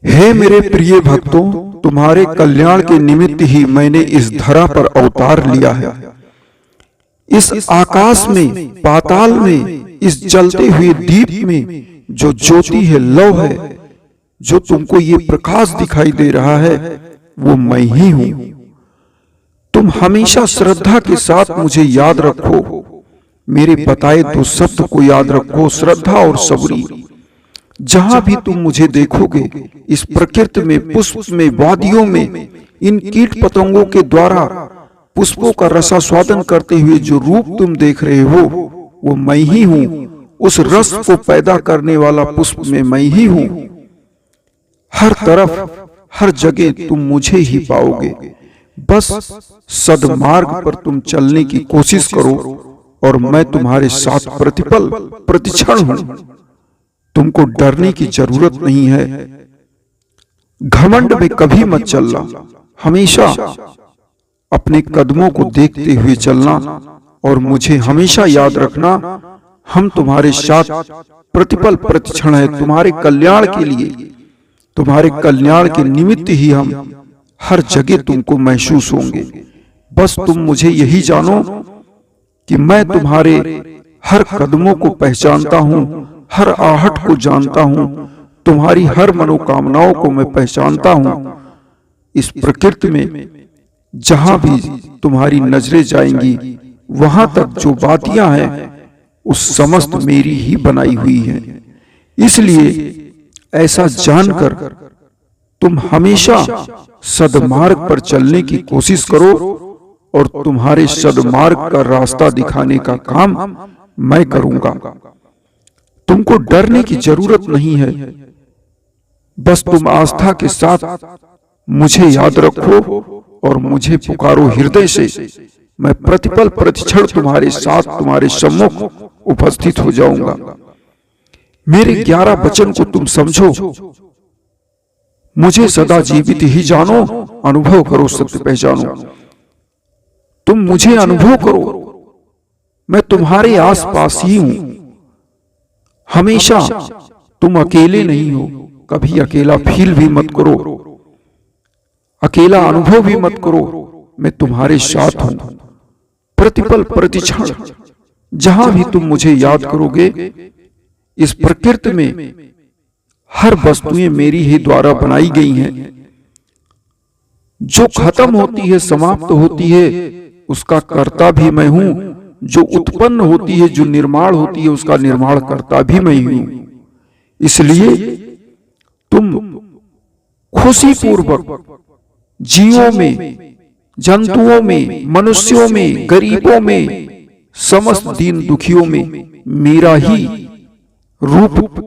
हे मेरे प्रिय भक्तों, तुम्हारे कल्याण के निमित्त ही मैंने इस धरा पर अवतार लिया है। इस आकाश में, पाताल में, इस जलते हुए दीप में जो ज्योति है, लौ है, जो तुमको ये प्रकाश दिखाई दे रहा है, वो मैं ही हूं। तुम हमेशा श्रद्धा के साथ मुझे याद रखो। मेरे बताए दो शब्द को याद रखो, श्रद्धा और सबरी। जहां भी तुम मुझे देखोगे, इस प्रकृति में, पुष्प में, वादियों में, इन कीट पतंगों के द्वारा पुष्पों का रसास्वादन करते हुए जो रूप तुम देख रहे हो, वो मैं ही हूं। उस रस को पैदा करने वाला पुष्प में मैं ही हूं। हर तरफ, हर जगह तुम मुझे ही पाओगे। बस सद्मार्ग पर तुम चलने की कोशिश करो और मैं तुम्हारे साथ प्रतिपल, प्रतिक्षण हूं। तुमको डरने की जरूरत नहीं है। घमंड में कभी मत चलना। हमेशा अपने कदमों को देखते हुए चलना और मुझे हमेशा याद रखना। हम तुम्हारे साथ प्रतिपल, प्रतिक्षण है। तुम्हारे कल्याण के लिए, तुम्हारे कल्याण के निमित्त ही हम हर जगह तुमको महसूस होंगे। बस तुम मुझे यही जानो कि मैं तुम्हारे हर कदमों को पहचानता हूं, हर आहट को जानता हूं, तुम्हारी हर मनोकामनाओं को मैं पहचानता हूं। इस प्रकृति में जहां भी तुम्हारी नजरें जाएंगी, वहां तक जो बातियां हैं, उस समस्त मेरी ही बनाई हुई हैं। इसलिए ऐसा जानकर तुम हमेशा सद्मार्ग पर चलने की कोशिश करो और तुम्हारे सद्मार्ग का रास्ता दिखाने का काम मैं करूंगा। तुमको डरने की जरूरत नहीं है। बस तुम आस्था के साथ मुझे याद रखो और मुझे पुकारो हृदय से। मैं प्रतिपल, प्रतिक्षण तुम्हारे साथ, तुम्हारे सम्मुख उपस्थित हो जाऊंगा। मेरे 11 वचन को तुम समझो। मुझे सदा जीवित ही जानो, अनुभव करो, सत्य पहचानो। तुम मुझे अनुभव करो, मैं तुम्हारे आसपास ही हूं। हमेशा तुम अकेले नहीं हो। कभी अकेला फील भी मत करो, अकेला अनुभव भी मत करो। मैं तुम्हारे साथ हूं। प्रतिपल, प्रतिक्षण जहां भी तुम मुझे याद करोगे, इस प्रकृति में हर वस्तुएं मेरी ही द्वारा बनाई गई हैं। जो खत्म होती है, समाप्त होती है, उसका कर्ता भी मैं हूं। जो उत्पन्न होती है, जो निर्माण होती है, उसका निर्माण करता भी मैं हूं। इसलिए तुम खुशी पूर्वक जीवों में, जंतुओं में, मनुष्यों में, गरीबों में, समस्त दीन दुखियों में मेरा ही रूप